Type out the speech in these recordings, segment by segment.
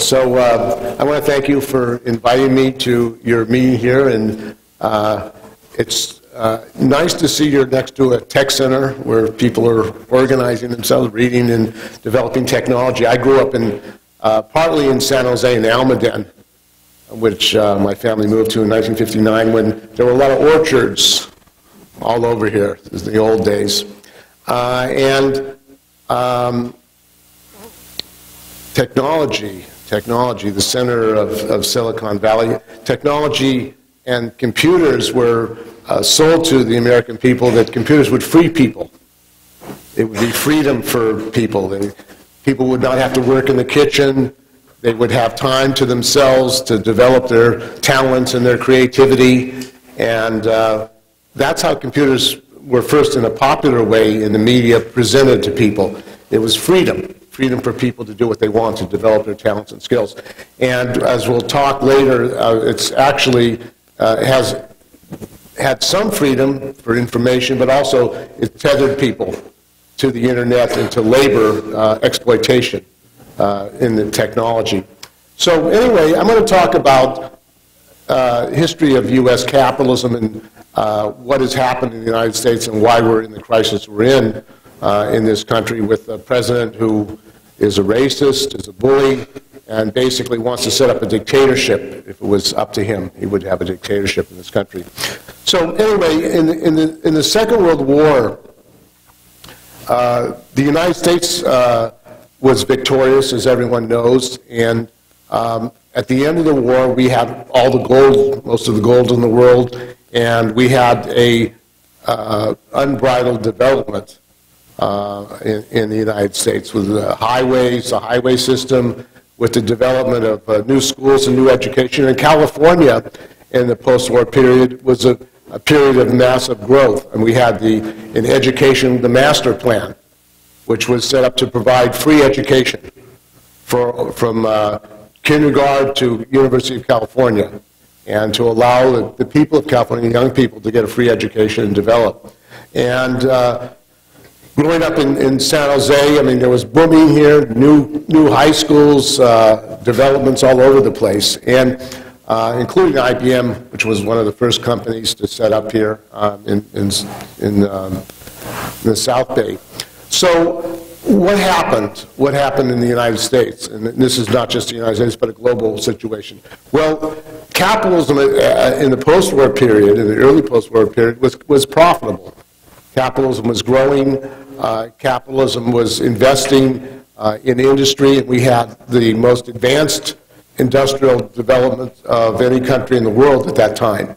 So I want to thank you for inviting me to your meeting here, and it's nice to see you're next to a tech center where people are organizing themselves, reading and developing technology. I grew up in partly in San Jose and Almaden, which my family moved to in 1959 when there were a lot of orchards all over here. This is the old days. Technology, the center of Silicon Valley. Technology and computers were sold to the American people that computers would free people. It would be freedom for people. People would not have to work in the kitchen. They would have time to themselves to develop their talents and their creativity. And that's how computers were first in a popular way in the media presented to people. It was freedom for people to do what they want, to develop their talents and skills. And as we'll talk later, it's actually has had some freedom for information, but also it tethered people to the internet and to labor exploitation in the technology. So anyway, I'm going to talk about history of U.S. capitalism and what has happened in the United States and why we're in the crisis we're in this country, with a president who is a racist, is a bully, and basically wants to set up a dictatorship. If it was up to him, he would have a dictatorship in this country. So anyway, in the Second World War, the United States was victorious, as everyone knows, and at the end of the war, we had all the gold, most of the gold in the world, and we had a unbridled development in the United States with the highways, the highway system, with the development of new schools and new education. And California in the post-war period was a period of massive growth. And we had in education, the master plan, which was set up to provide free education from kindergarten to University of California, and to allow the people of California, young people, to get a free education and develop. And growing up in San Jose, I mean, there was booming here, new high schools, developments all over the place, and including IBM, which was one of the first companies to set up here in the South Bay. So what happened? What happened in the United States? And this is not just the United States, but a global situation. Well, capitalism in the post-war period, in the early post-war period, was profitable. Capitalism was growing. Capitalism was investing in industry. We had the most advanced industrial development of any country in the world at that time.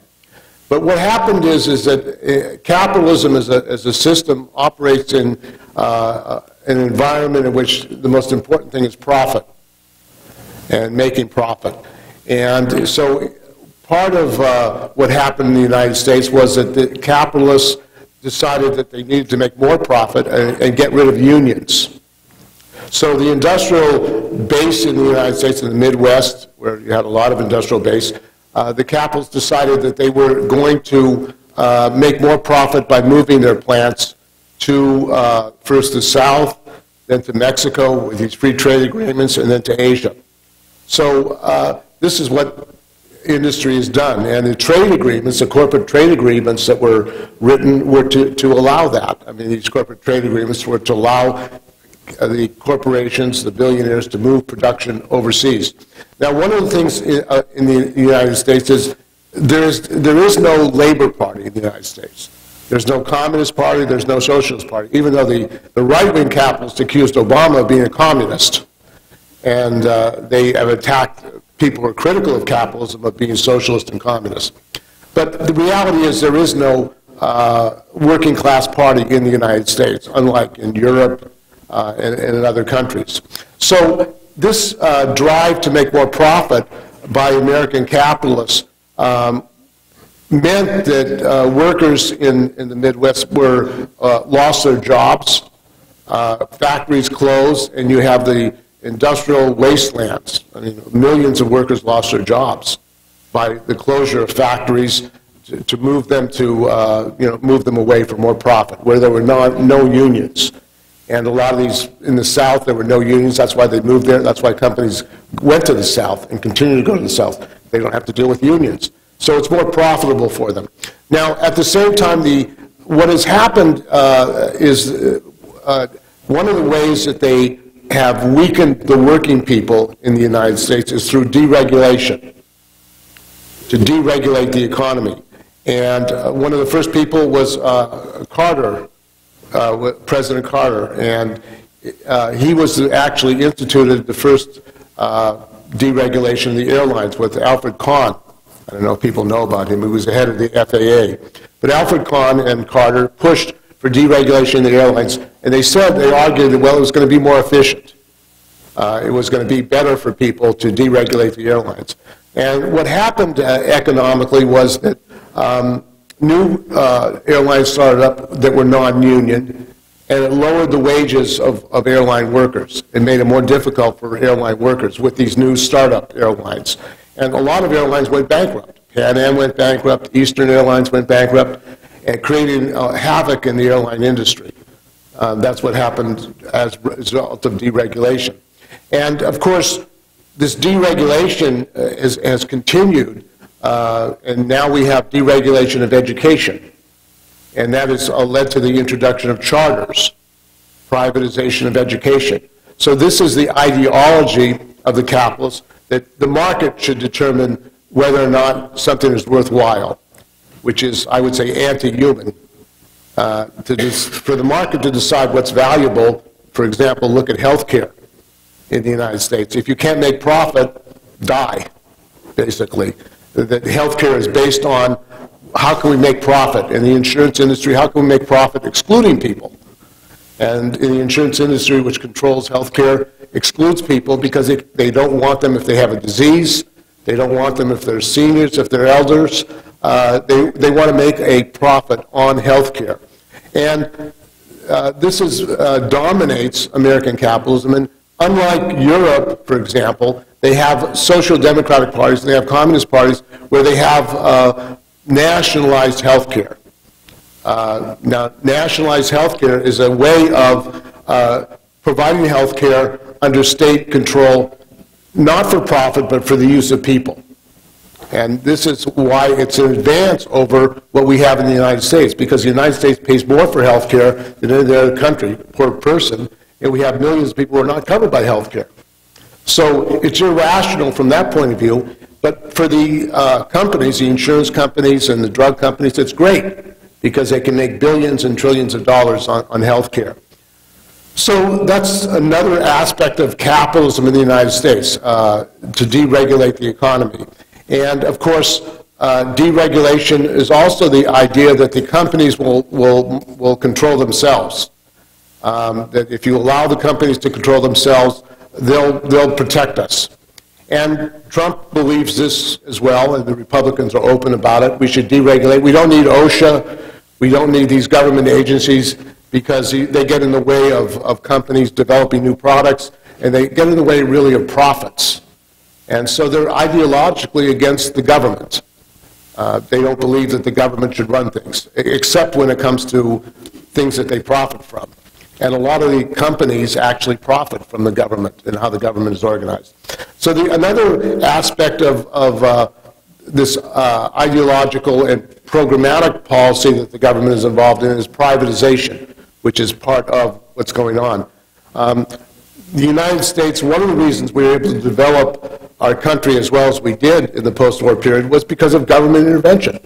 But what happened is that capitalism as a system operates in an environment in which the most important thing is profit and making profit. And so part of what happened in the United States was that the capitalists decided that they needed to make more profit and get rid of unions. So the industrial base in the United States, in the Midwest, where you had a lot of industrial base, the capitalists decided that they were going to make more profit by moving their plants to first the South, then to Mexico with these free trade agreements, and then to Asia. So this is what industry has done, and the trade agreements, the corporate trade agreements that were written were to allow that. I mean, these corporate trade agreements were to allow the corporations, the billionaires, to move production overseas. Now, one of the things in the United States is there is no Labor Party in the United States. There's no Communist Party, there's no Socialist Party, even though the right-wing capitalists accused Obama of being a communist. And they have attacked people who are critical of capitalism of being socialist and communist. But the reality is there is no working class party in the United States, unlike in Europe and in other countries. So this drive to make more profit by American capitalists meant that workers in the Midwest lost their jobs, factories closed, and you have the industrial wastelands. I mean, millions of workers lost their jobs by the closure of factories to move them to, move them away for more profit, where there were no unions. And a lot of these, in the South, there were no unions. That's why they moved there. That's why companies went to the South and continue to go to the South. They don't have to deal with unions. So it's more profitable for them. Now, at the same time, what has happened is one of the ways that they have weakened the working people in the United States is through deregulation, to deregulate the economy. And one of the first people was Carter, President Carter, and he was actually instituted the first deregulation of the airlines with Alfred Kahn. I don't know if people know about him. He was the head of the FAA. But Alfred Kahn and Carter pushed for deregulation of the airlines, and they argued that, well, it was going to be more efficient. It was going to be better for people to deregulate the airlines. And what happened economically was that new airlines started up that were non-union, and it lowered the wages of airline workers. It made it more difficult for airline workers with these new startup airlines. And a lot of airlines went bankrupt. Pan Am went bankrupt, Eastern Airlines went bankrupt, and creating havoc in the airline industry. That's what happened as a result of deregulation. And of course, this deregulation has continued, and now we have deregulation of education. And that has led to the introduction of charters, privatization of education. So this is the ideology of the capitalists, that the market should determine whether or not something is worthwhile, which is, I would say, anti-human. For the market to decide what's valuable, for example, look at healthcare in the United States. If you can't make profit, die, basically. That healthcare is based on how can we make profit. In the insurance industry, how can we make profit excluding people? And in the insurance industry, which controls healthcare, excludes people because they don't want them if they have a disease. They don't want them if they're seniors, if they're elders. They want to make a profit on healthcare. And this dominates American capitalism. And unlike Europe, for example, they have social democratic parties, and they have communist parties where they have nationalized health care. Now, nationalized health care is a way of providing health care under state control, not for profit, but for the use of people. And this is why it's an advance over what we have in the United States, because the United States pays more for health care than any other country per person, and we have millions of people who are not covered by health care. So it's irrational from that point of view, but for the companies, the insurance companies and the drug companies, it's great because they can make billions and trillions of dollars on health care. So that's another aspect of capitalism in the United States, to deregulate the economy. And of course, deregulation is also the idea that the companies will control themselves. That if you allow the companies to control themselves, they'll protect us. And Trump believes this as well, and the Republicans are open about it. We should deregulate. We don't need OSHA. We don't need these government agencies because they get in the way of companies developing new products, and they get in the way really of profits. And so they're ideologically against the government. They don't believe that the government should run things, except when it comes to things that they profit from. And a lot of the companies actually profit from the government and how the government is organized. So another aspect of this ideological and programmatic policy that the government is involved in is privatization, which is part of what's going on. The United States, one of the reasons we were able to develop our country as well as we did in the post-war period was because of government intervention.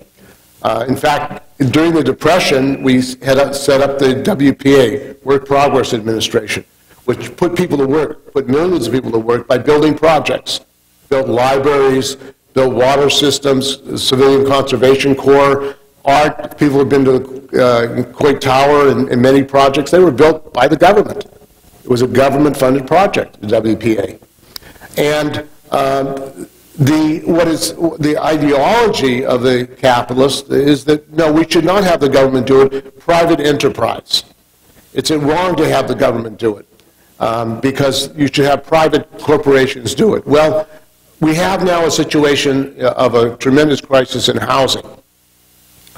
In fact, during the Depression, we had set up the WPA, Work Progress Administration, which put people to work, put millions of people to work by building projects, built libraries, built water systems, Civilian Conservation Corps, art. People have been to the Coit Tower and many projects. They were built by the government. It was a government-funded project, the WPA. And the ideology of the capitalists is that, no, we should not have the government do it, private enterprise. It's wrong to have the government do it because you should have private corporations do it. Well, we have now a situation of a tremendous crisis in housing.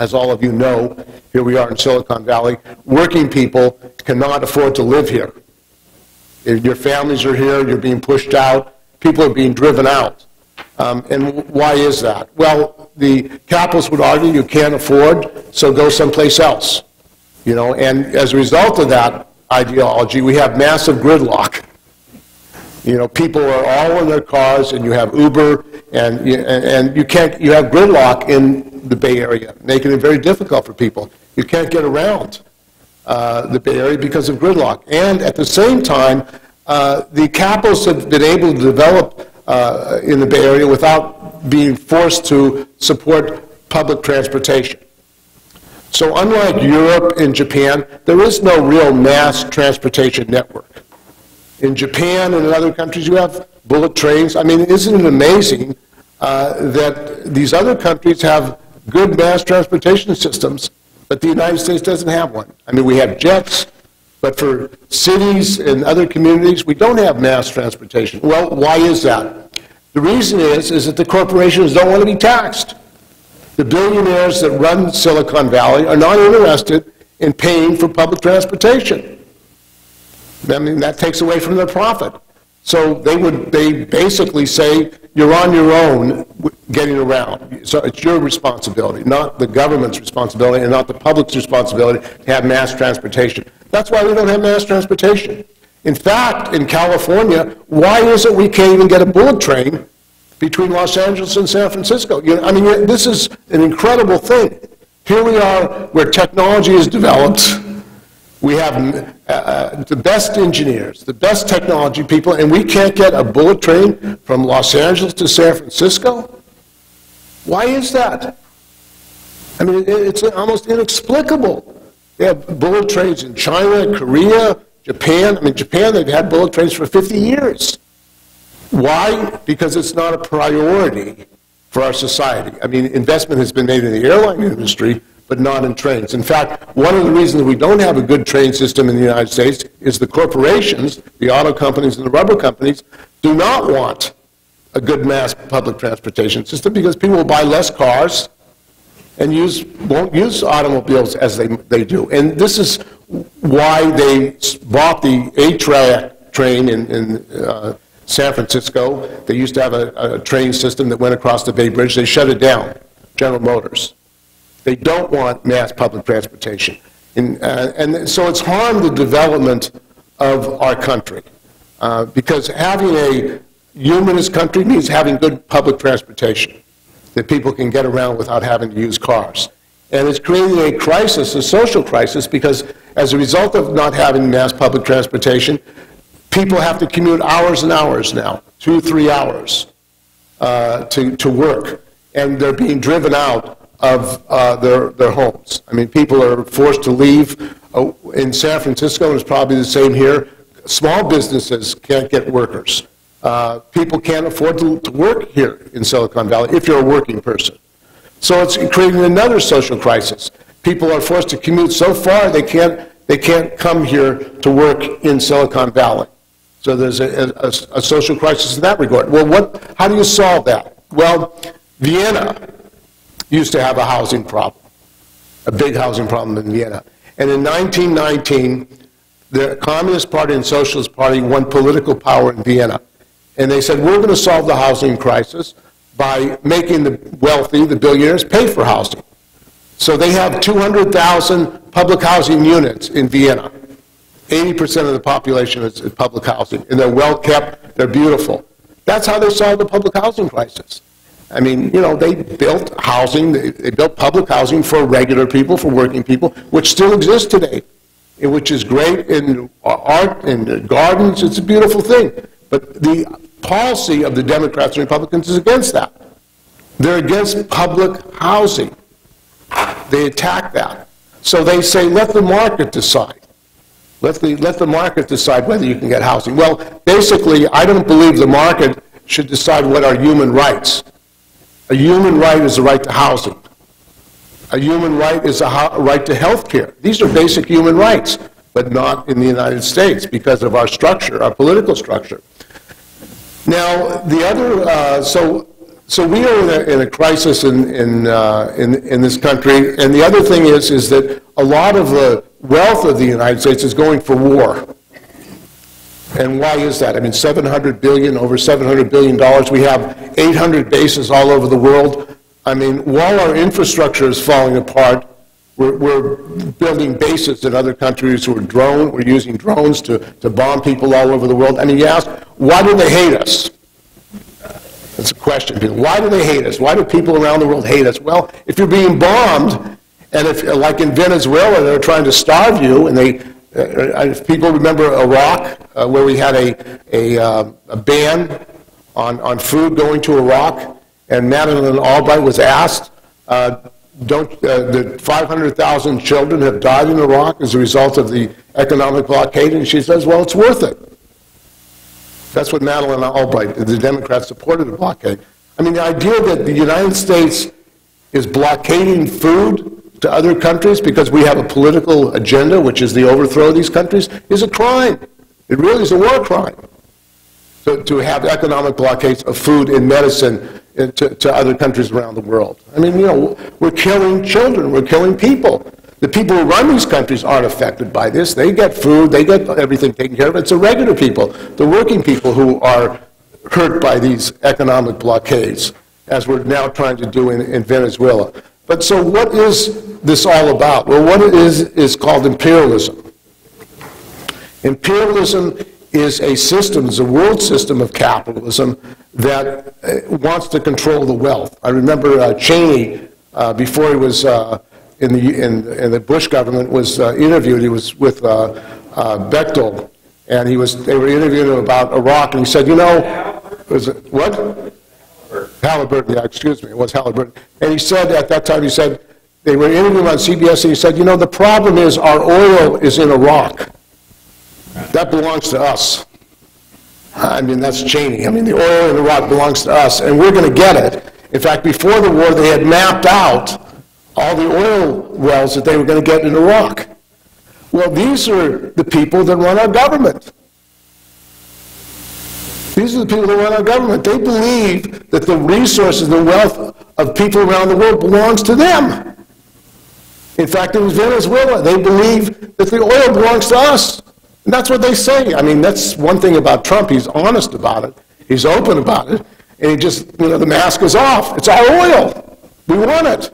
As all of you know, here we are in Silicon Valley, working people cannot afford to live here. Your families are here, you're being pushed out, people are being driven out. And why is that? Well, the capitalists would argue you can't afford, so go someplace else. You know, and as a result of that ideology, we have massive gridlock. You know, people are all in their cars, and you have Uber, and you have gridlock in the Bay Area, making it very difficult for people. You can't get around the Bay Area because of gridlock. And at the same time, the capitalists have been able to develop in the Bay Area without being forced to support public transportation. So unlike Europe and Japan, there is no real mass transportation network. In Japan and in other countries, you have bullet trains. I mean, isn't it amazing that these other countries have good mass transportation systems, but the United States doesn't have one? I mean, we have jets, but for cities and other communities, we don't have mass transportation. Well, why is that? The reason is that the corporations don't want to be taxed. The billionaires that run Silicon Valley are not interested in paying for public transportation. I mean, that takes away from their profit. So they basically say, you're on your own getting around. So it's your responsibility, not the government's responsibility and not the public's responsibility to have mass transportation. That's why we don't have mass transportation. In fact, in California, why is it we can't even get a bullet train between Los Angeles and San Francisco? You know, I mean, this is an incredible thing. Here we are where technology is developed. We have the best engineers, the best technology people, and we can't get a bullet train from Los Angeles to San Francisco? Why is that? I mean, it's almost inexplicable. They have bullet trains in China, Korea, Japan. I mean, Japan, they've had bullet trains for 50 years. Why? Because it's not a priority for our society. I mean, investment has been made in the airline industry, but not in trains. In fact, one of the reasons we don't have a good train system in the United States is the corporations, the auto companies and the rubber companies, do not want a good mass public transportation system because people will buy less cars and won't use automobiles as they do. And this is why they bought the A-track train in San Francisco. They used to have a train system that went across the Bay Bridge. They shut it down, General Motors. They don't want mass public transportation. And so it's harmed the development of our country. Because having a humanist country means having good public transportation, that people can get around without having to use cars. And it's creating a crisis, a social crisis, because as a result of not having mass public transportation, people have to commute hours and hours now, 2-3 hours to work. And they're being driven out of their homes. I mean, people are forced to leave. In San Francisco, and it's probably the same here, small businesses can't get workers. People can't afford to work here in Silicon Valley if you're a working person. So it's creating another social crisis. People are forced to commute so far they can't come here to work in Silicon Valley. So there's a social crisis in that regard. Well, how do you solve that? Well, Vienna used to have a housing problem, a big housing problem in Vienna. And in 1919, the Communist Party and Socialist Party won political power in Vienna. And they said, we're going to solve the housing crisis by making the wealthy, the billionaires, pay for housing. So they have 200,000 public housing units in Vienna. 80% of the population is public housing. And they're well kept, they're beautiful. That's how they solved the public housing crisis. I mean, you know, they built housing, they built public housing for regular people, for working people, which still exists today, which is great in art and gardens. It's a beautiful thing. But the policy of the Democrats and Republicans is against that. They're against public housing. They attack that. So they say, let the market decide. Let the market decide whether you can get housing. Well, basically, I don't believe the market should decide what are human rights. A human right is a right to housing. A human right is a right to health care. These are basic human rights, but not in the United States because of our structure, our political structure. Now, the other, So we are in a crisis in this country, and the other thing is that a lot of the wealth of the United States is going for war. And why is that? I mean, over $700 billion. We have 800 bases all over the world. I mean, while our infrastructure is falling apart, we're building bases in other countries. We're using drones to bomb people all over the world. I mean, you ask, why do they hate us? That's a question. Why do they hate us? Why do people around the world hate us? Well, if you're being bombed, and if, like in Venezuela, they're trying to starve you, and if people remember Iraq, where we had a ban on food going to Iraq, and Madeleine Albright was asked, that 500,000 children have died in Iraq as a result of the economic blockade, and she says, well, it's worth it. That's what Madeleine Albright, the Democrats supported the blockade. I mean, the idea that the United States is blockading food to other countries because we have a political agenda, which is the overthrow of these countries, is a crime. It really is a war crime to have economic blockades of food and medicine to other countries around the world. I mean, we're killing children, we're killing people. The people who run these countries aren't affected by this. They get food, they get everything taken care of. It's the regular people, the working people, who are hurt by these economic blockades, as we're now trying to do in Venezuela. But so what is this all about? Well, what it is called imperialism. Imperialism is a system, is a world system of capitalism that wants to control the wealth. I remember Cheney, before he was in the Bush government, was interviewed. He was with Bechtel, and they were interviewing him about Iraq, and he said, what? Halliburton, yeah, excuse me, it was Halliburton. And he said, at that time, they were interviewing him on CBS, and he said, the problem is our oil is in Iraq. That belongs to us. I mean, that's Cheney. I mean, the oil in Iraq belongs to us, and we're going to get it. In fact, before the war, they had mapped out all the oil wells that they were going to get in Iraq. Well, these are the people that run our government. These are the people that run our government. They believe that the resources, the wealth of people around the world belongs to them. In fact, it was Venezuela. They believe that the oil belongs to us. And that's what they say. I mean, that's one thing about Trump. He's honest about it. He's open about it. And he just, the mask is off. It's our oil. We want it.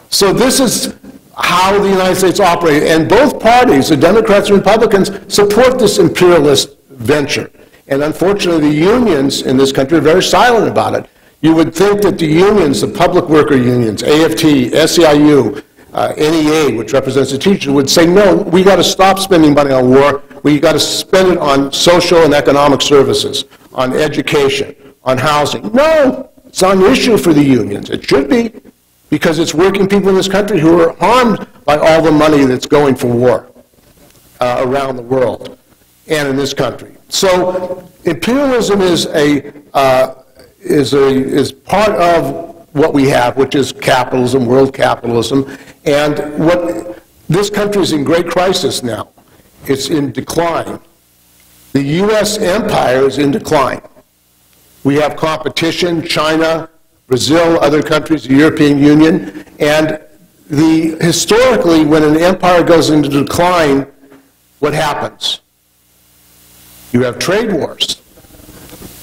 So this is how the United States operates. And both parties, the Democrats and Republicans, support this imperialist venture. And unfortunately, the unions in this country are very silent about it. You would think that the unions, the public worker unions, AFT, SEIU, NEA, which represents the teachers, would say, no, we got to stop spending money on war. We got to spend it on social and economic services, on education, on housing. No, it's not an issue for the unions. It should be, because it's working people in this country who are harmed by all the money that's going for war around the world and in this country. So imperialism is part of what we have, which is capitalism, world capitalism, and this country is in great crisis now. It's in decline. The U.S. empire is in decline. We have competition, China, Brazil, other countries, the European Union, and historically, when an empire goes into decline, what happens? You have trade wars.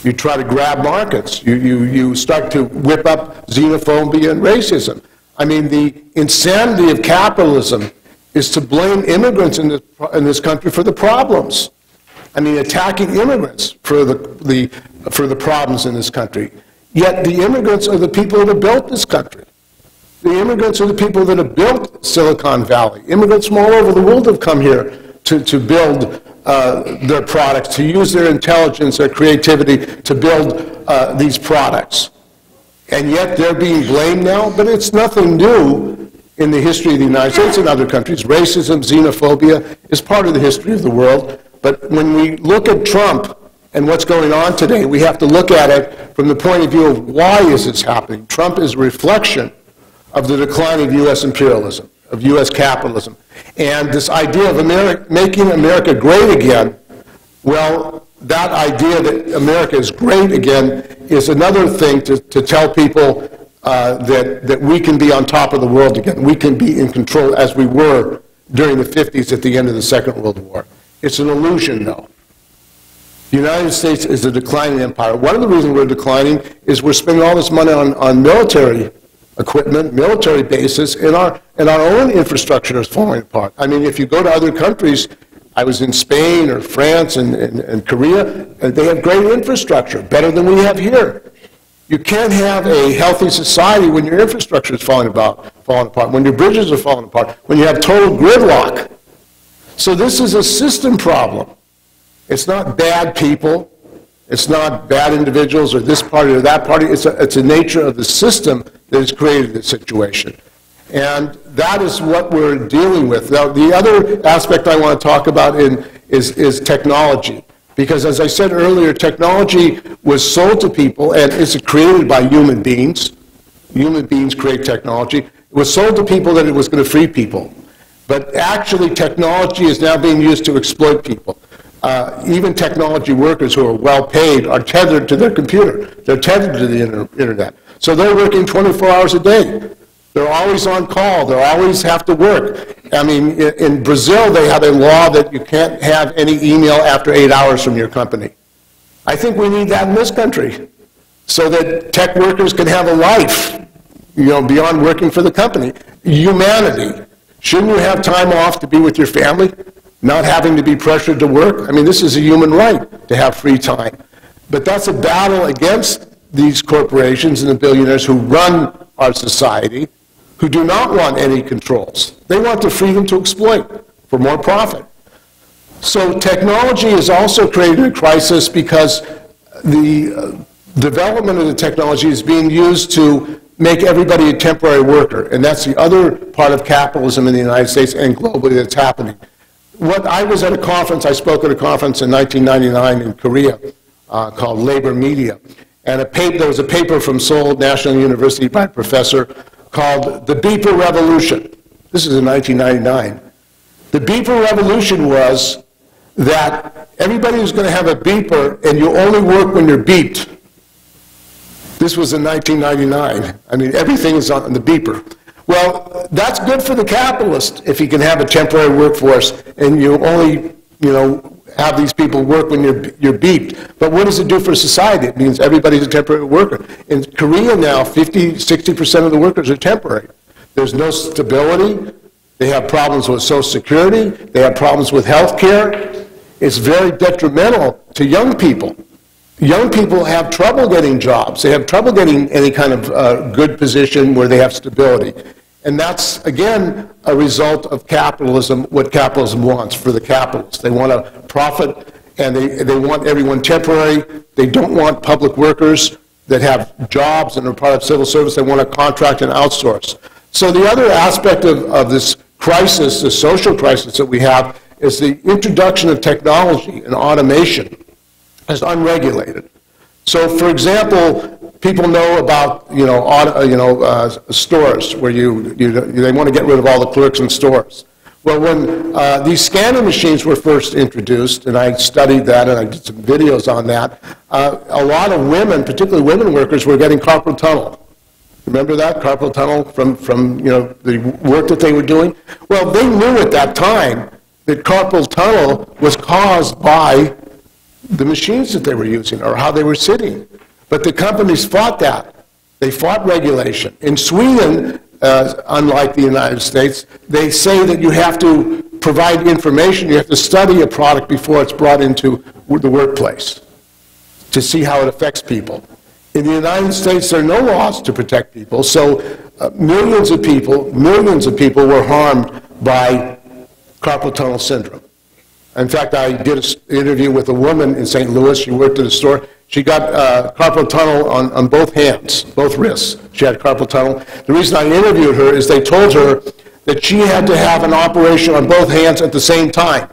You try to grab markets. You start to whip up xenophobia and racism. I mean, the insanity of capitalism is to blame immigrants in this country for the problems. I mean, attacking immigrants for the problems in this country. Yet the immigrants are the people that have built this country. The immigrants are the people that have built Silicon Valley. Immigrants from all over the world have come here to build their products, to use their intelligence, their creativity to build these products. And yet they're being blamed now, but it's nothing new in the history of the United States and other countries. Racism, xenophobia is part of the history of the world. But when we look at Trump and what's going on today, we have to look at it from the point of view of why is this happening. Trump is a reflection of the decline of U.S. imperialism, of U.S. capitalism. And this idea of making America great again, well, that idea that America is great again is another thing to tell people that we can be on top of the world again. We can be in control as we were during the 50s at the end of the Second World War. It's an illusion, though. The United States is a declining empire. One of the reasons we're declining is we're spending all this money on military equipment, military bases, and our own infrastructure is falling apart. I mean, if you go to other countries, I was in Spain or France and Korea, and they have great infrastructure, better than we have here. You can't have a healthy society when your infrastructure is falling apart, when your bridges are falling apart, when you have total gridlock. So this is a system problem. It's not bad people. It's not bad individuals or this party or that party. It's a nature of the system that has created this situation. And that is what we're dealing with. Now, the other aspect I want to talk about is technology. Because as I said earlier, technology was sold to people and it's created by human beings. Human beings create technology. It was sold to people that it was going to free people. But actually, technology is now being used to exploit people. Even technology workers who are well paid are tethered to their computer. They're tethered to the internet. So they're working 24 hours a day. They're always on call. They always have to work. I mean, in Brazil, they have a law that you can't have any email after 8 hours from your company. I think we need that in this country so that tech workers can have a life, you know, beyond working for the company. Humanity. Shouldn't you have time off to be with your family? Not having to be pressured to work? I mean, this is a human right to have free time. But that's a battle against these corporations and the billionaires who run our society, who do not want any controls. They want the freedom to exploit for more profit. So technology has also created a crisis because the development of the technology is being used to make everybody a temporary worker. And that's the other part of capitalism in the United States and globally that's happening. I was at a conference, I spoke at a conference in 1999 in Korea called Labor Media. And there was a paper from Seoul National University by a professor called The Beeper Revolution. This is in 1999. The beeper revolution was that everybody was going to have a beeper and you only work when you're beeped. This was in 1999. I mean, everything is on the beeper. Well, that's good for the capitalist if he can have a temporary workforce and you only, you know, have these people work when you're beeped. But what does it do for society? It means everybody's a temporary worker. In Korea now, 50–60% of the workers are temporary. There's no stability. They have problems with Social Security. They have problems with health care. It's very detrimental to young people. Young people have trouble getting jobs. They have trouble getting any kind of good position where they have stability. And that's, again, a result of capitalism, what capitalism wants for the capitalists. They want to profit, and they want everyone temporary. They don't want public workers that have jobs and are part of civil service. They want to contract and outsource. So the other aspect of this crisis, the social crisis that we have, is the introduction of technology and automation as unregulated. So, for example, people know about stores where they want to get rid of all the clerks in stores. Well, when these scanning machines were first introduced, and I studied that and I did some videos on that, a lot of women, particularly women workers, were getting carpal tunnel. Remember that carpal tunnel from the work that they were doing? Well, they knew at that time that carpal tunnel was caused by the machines that they were using or how they were sitting. But the companies fought that. They fought regulation. In Sweden, unlike the United States, they say that you have to provide information, you have to study a product before it's brought into the workplace to see how it affects people. In the United States, there are no laws to protect people, so millions of people were harmed by carpal tunnel syndrome. In fact, I did an interview with a woman in St. Louis. She worked at a store. She got carpal tunnel on both hands, both wrists. She had carpal tunnel. The reason I interviewed her is they told her that she had to have an operation on both hands at the same time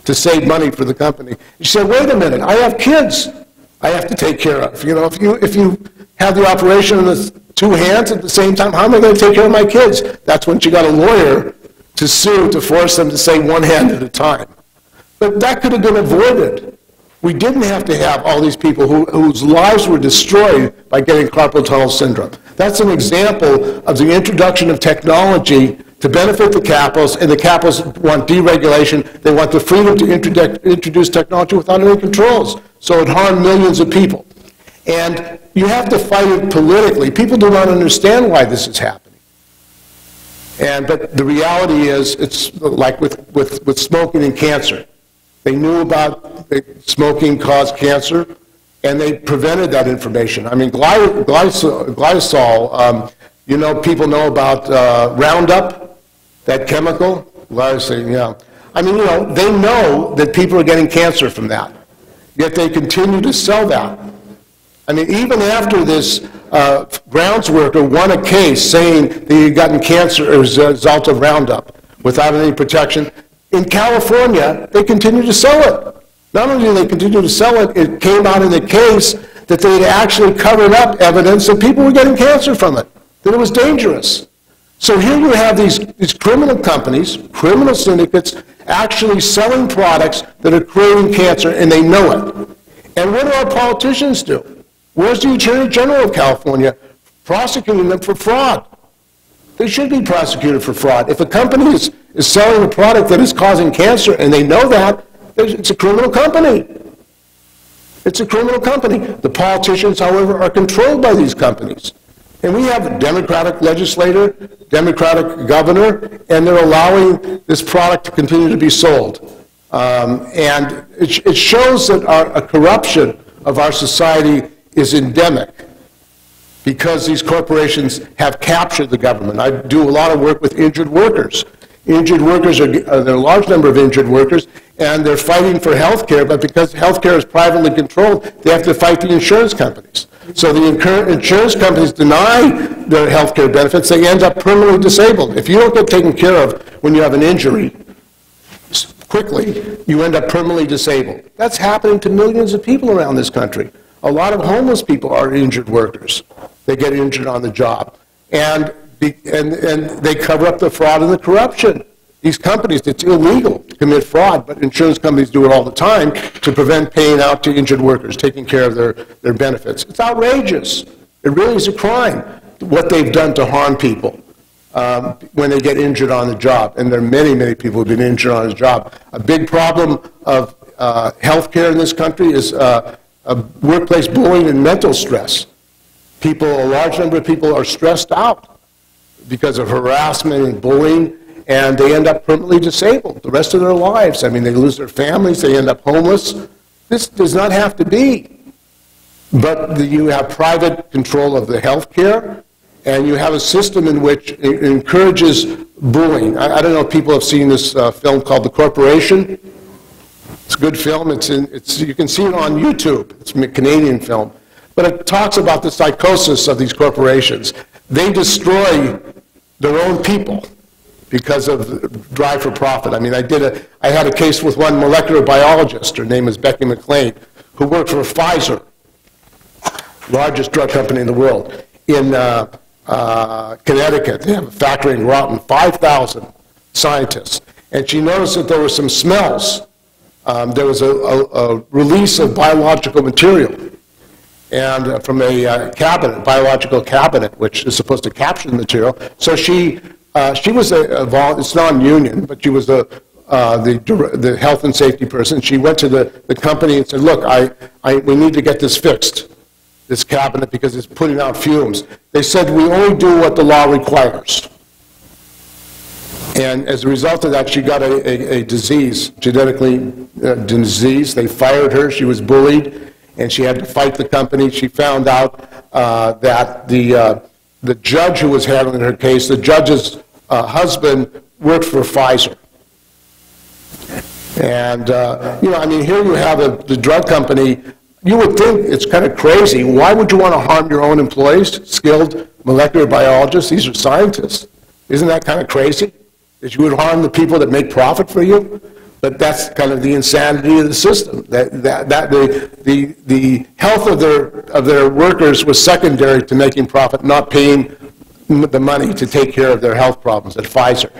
to save money for the company. She said, wait a minute, I have kids I have to take care of. You know, if you have the operation on the two hands at the same time, how am I going to take care of my kids? That's when she got a lawyer to sue to force them to say one hand at a time. But that could have been avoided We didn't have to have all these people whose lives were destroyed by getting carpal tunnel syndrome. That's an example of the introduction of technology to benefit the capitalists, and the capitalists want deregulation. They want the freedom to introduce technology without any controls, so it harmed millions of people. And you have to fight it politically. People do not understand why this is happening. But the reality is, it's like with smoking and cancer. They knew about smoking caused cancer, and they prevented that information. I mean, glycol, people know about Roundup, that chemical. Glycine, yeah. I mean, they know that people are getting cancer from that, yet they continue to sell that. I mean, even after this grounds worker won a case saying that he had gotten cancer as a result of Roundup without any protection, in California, they continue to sell it. Not only do they continue to sell it, it came out in the case that they had actually covered up evidence that people were getting cancer from it, that it was dangerous. So here you have these criminal companies, criminal syndicates, actually selling products that are creating cancer, and they know it. And what do our politicians do? Where's the Attorney General of California prosecuting them for fraud? They should be prosecuted for fraud. If a company is selling a product that is causing cancer and they know that, it's a criminal company. It's a criminal company. The politicians, however, are controlled by these companies. And we have a Democratic legislator, Democratic governor, and they're allowing this product to continue to be sold. And it shows that a corruption of our society is endemic, because these corporations have captured the government. I do a lot of work with injured workers. Injured workers there are a large number of injured workers, and they're fighting for health care, but because health care is privately controlled, they have to fight the insurance companies. So the insurance companies deny their health care benefits, they end up permanently disabled. If you don't get taken care of when you have an injury quickly, you end up permanently disabled. That's happening to millions of people around this country. A lot of homeless people are injured workers. They get injured on the job. And they cover up the fraud and the corruption. These companies, it's illegal to commit fraud, but insurance companies do it all the time to prevent paying out to injured workers, taking care of their benefits. It's outrageous. It really is a crime, what they've done to harm people when they get injured on the job. And there are many, many people who have been injured on the job. A big problem of health care in this country is workplace bullying and mental stress. A large number of people are stressed out because of harassment and bullying, and they end up permanently disabled the rest of their lives. I mean, they lose their families, they end up homeless. This does not have to be. But you have private control of the health care, and you have a system in which it encourages bullying. I don't know if people have seen this film called The Corporation. It's a good film. You can see it on YouTube. It's a Canadian film. But it talks about the psychosis of these corporations. They destroy their own people because of drive for profit. I mean, I had a case with one molecular biologist, her name is Becky McLean, who worked for Pfizer, largest drug company in the world, in Connecticut. They have a factory in Groton, 5,000 scientists. And she noticed that there were some smells. There was a release of biological material, and from a cabinet, biological cabinet, which is supposed to capture the material. So she was it's non-union, but she was the health and safety person. She went to the company and said, look, we need to get this fixed, this cabinet, because it's putting out fumes. They said, we only do what the law requires. And as a result of that, she got a disease, genetically disease. They fired her. She was bullied, and she had to fight the company. She found out that the judge who was handling her case, the judge's husband, worked for Pfizer. And, I mean, here you have the drug company. You would think it's kind of crazy. Why would you want to harm your own employees, skilled molecular biologists? These are scientists. Isn't that kind of crazy? That you would harm the people that make profit for you? But that's kind of the insanity of the system. The health of their workers was secondary to making profit, not paying the money to take care of their health problems at Pfizer.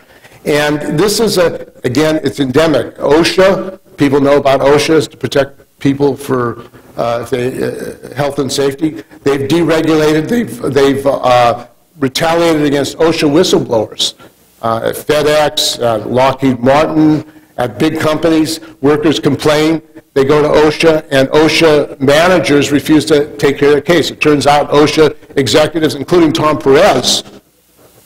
And this is again, it's endemic. OSHA, people know about OSHA, is to protect people for health and safety. They've deregulated, they've retaliated against OSHA whistleblowers. At FedEx, Lockheed Martin, at big companies, workers complain. They go to OSHA, and OSHA managers refuse to take care of the case. It turns out OSHA executives, including Tom Perez,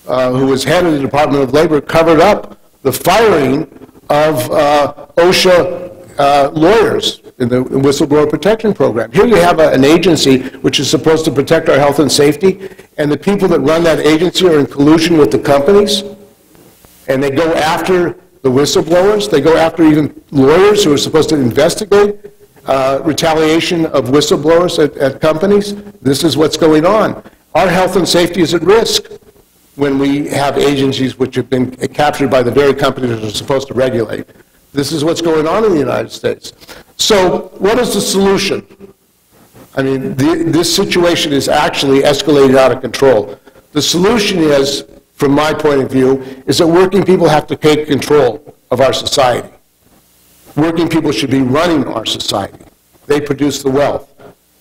who was head of the Department of Labor, covered up the firing of OSHA lawyers in the whistleblower protection program. Here you have an agency which is supposed to protect our health and safety, and the people that run that agency are in collusion with the companies, and they go after the whistleblowers. They go after even lawyers who are supposed to investigate retaliation of whistleblowers at companies. This is what's going on. Our health and safety is at risk when we have agencies which have been captured by the very companies that are supposed to regulate. This is what's going on in the United States. So what is the solution? I mean, this situation is actually escalating out of control. The solution is, from my point of view, is that working people have to take control of our society. Working people should be running our society. They produce the wealth.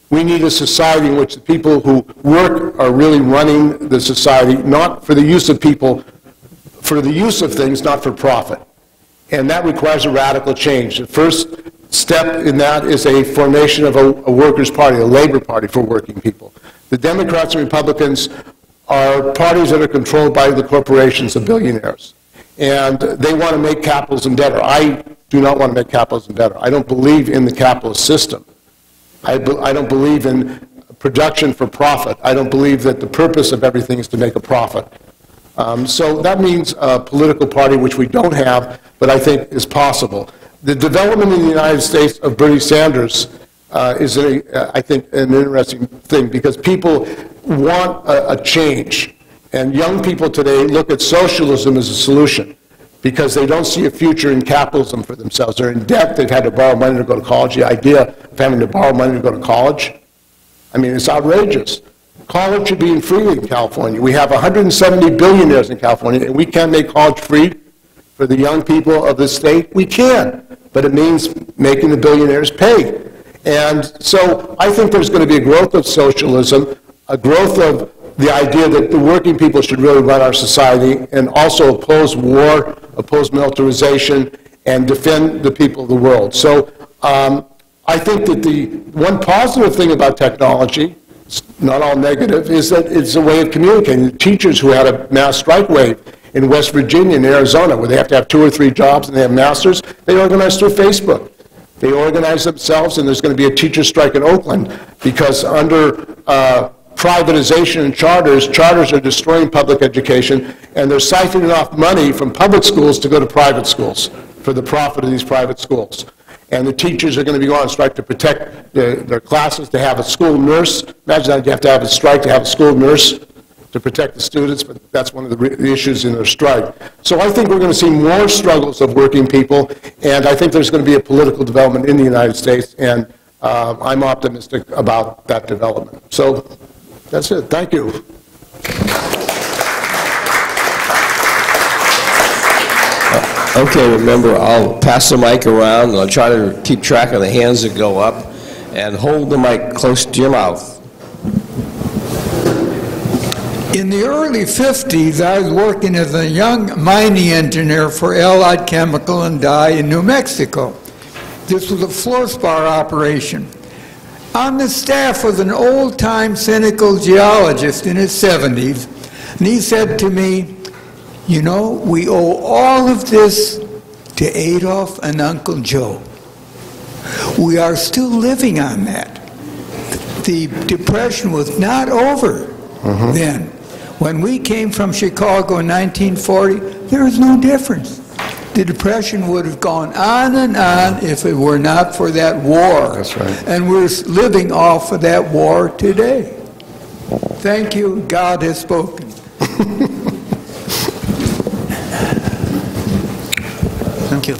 We need a society in which the people who work are really running the society, not for the use of people, for the use of things, not for profit. And that requires a radical change. The first step in that is a formation of a workers' party, a labor party for working people. The Democrats and Republicans are parties that are controlled by the corporations of billionaires. And they want to make capitalism better. I do not want to make capitalism better. I don't believe in the capitalist system. I don't believe in production for profit. I don't believe that the purpose of everything is to make a profit. So that means a political party, which we don't have, but I think is possible. The development in the United States of Bernie Sanders is, I think, an interesting thing, because people want a change. And young people today look at socialism as a solution, because they don't see a future in capitalism for themselves. They're in debt. They've had to borrow money to go to college. The idea of having to borrow money to go to college, I mean, it's outrageous. College should be free in California. We have 170 billionaires in California, and we can't make college free for the young people of the state. We can, but it means making the billionaires pay. And so I think there's going to be a growth of socialism, a growth of the idea that the working people should really run our society, and also oppose war, oppose militarization, and defend the people of the world. So I think that the one positive thing about technology, it's not all negative, is that it's a way of communicating. The teachers who had a mass strike wave in West Virginia and Arizona, where they have to have 2 or 3 jobs and they have masters, they organized through Facebook. They organized themselves, and there's going to be a teacher strike in Oakland, because under privatization and charters are destroying public education, and they're siphoning off money from public schools to go to private schools for the profit of these private schools. And the teachers are going to be going on strike to protect their classes, to have a school nurse. Imagine that you have to have a strike to have a school nurse to protect the students, but that's one of the issues in their strike. So I think we're going to see more struggles of working people, and I think there's going to be a political development in the United States, and I'm optimistic about that development. So that's it. Thank you. Okay, remember, I'll pass the mic around, and I'll try to keep track of the hands that go up, and hold the mic close to your mouth. In the early 50s, I was working as a young mining engineer for Allied Chemical and Dye in New Mexico. This was a fluorspar operation. On the staff was an old-time cynical geologist in his 70s, and he said to me, "You know, we owe all of this to Adolf and Uncle Joe. We are still living on that." The Depression was not over then. When we came from Chicago in 1940, there was no difference. The Depression would have gone on and on if it were not for that war. That's right. And we're living off of that war today. Thank you. God has spoken. Thank you.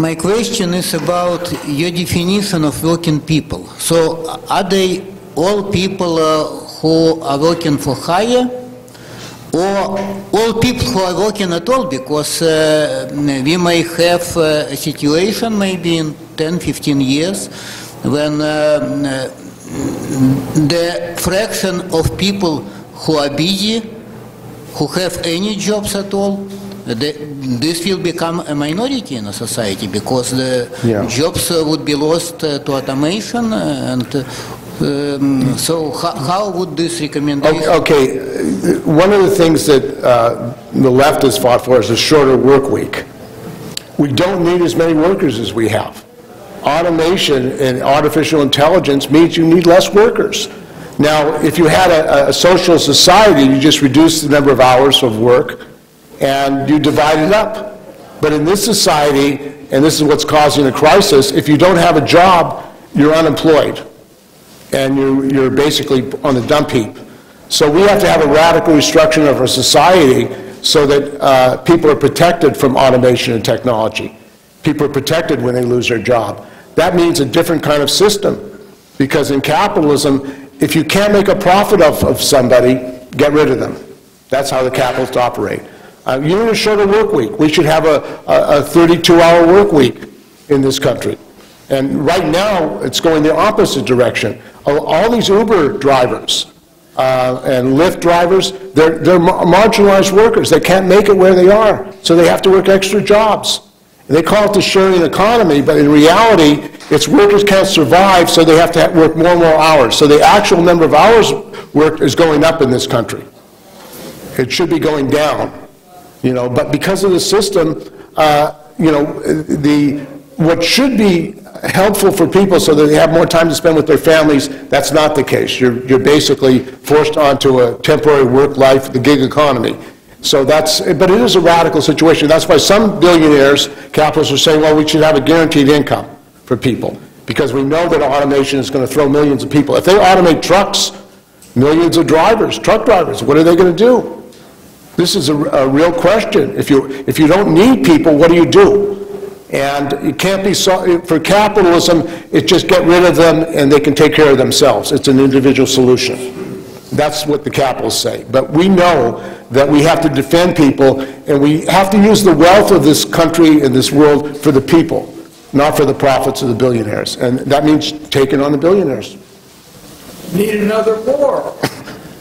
My question is about your definition of working people. So are they all people who are working for hire, or all people who are working at all, because we may have a situation maybe in 10-15 years when the fraction of people who are busy, who have any jobs at all, this will become a minority in a society, because the jobs would be lost to automation, and so how would this recommendation... Okay, one of the things that the left has fought for is a shorter work week. We don't need as many workers as we have. Automation and artificial intelligence means you need less workers. Now, if you had a social society, you just reduce the number of hours of work and you divide it up. But in this society, and this is what's causing a crisis, if you don't have a job, you're unemployed. And you're basically on the dump heap. So we have to have a radical restructuring of our society so that people are protected from automation and technology. People are protected when they lose their job. That means a different kind of system, because in capitalism, if you can't make a profit of somebody, get rid of them. That's how the capitalists operate. You need a shorter work week. We should have a 32-hour work week in this country. And right now, it's going the opposite direction. All these Uber drivers and Lyft drivers, they're marginalized workers. They can't make it where they are, so they have to work extra jobs. And they call it the sharing economy, but in reality, it's workers can't survive, so they have to work more and more hours. So the actual number of hours worked is going up in this country. It should be going down, but because of the system, what should be helpful for people so that they have more time to spend with their families, that's not the case. You're basically forced onto a temporary work life, the gig economy. So but it is a radical situation. That's why some billionaires, capitalists, are saying, well, we should have a guaranteed income for people, because we know that automation is going to throw millions of people. If they automate trucks, millions of drivers, truck drivers, what are they going to do? This is a real question. If you don't need people, what do you do? And it can't be for capitalism, it's just get rid of them and they can take care of themselves. It's an individual solution. That's what the capitalists say. But we know that we have to defend people, and we have to use the wealth of this country and this world for the people, not for the profits of the billionaires. And that means taking on the billionaires. Need another war.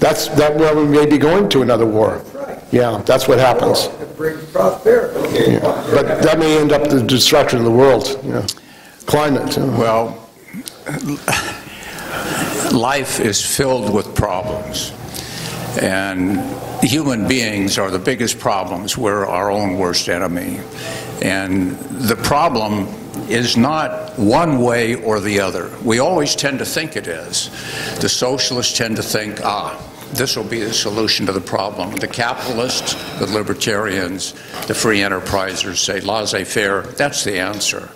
Well, we may be going to another war. That's right. Yeah, that's what happens. It brings prosperity. Yeah. But that may end up the destruction of the world. Climate. Well, life is filled with problems, and human beings are the biggest problems. We're our own worst enemy, and the problem is not one way or the other. We always tend to think it is. The socialists tend to think, this will be the solution to the problem. The capitalists, the libertarians, the free enterprisers say laissez-faire, that's the answer.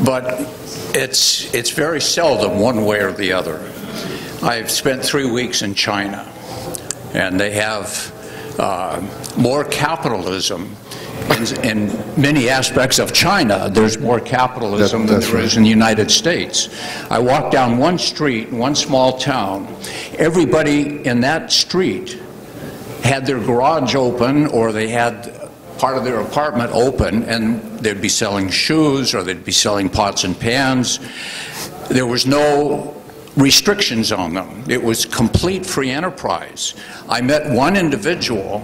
But it's very seldom one way or the other. I've spent 3 weeks in China, and they have more capitalism in many aspects of China. There's more capitalism than there is in the United States. I walked down one street in one small town. Everybody in that street had their garage open, or they had part of their apartment open, and they'd be selling shoes, or they'd be selling pots and pans. There was no restrictions on them. It was complete free enterprise. I met one individual,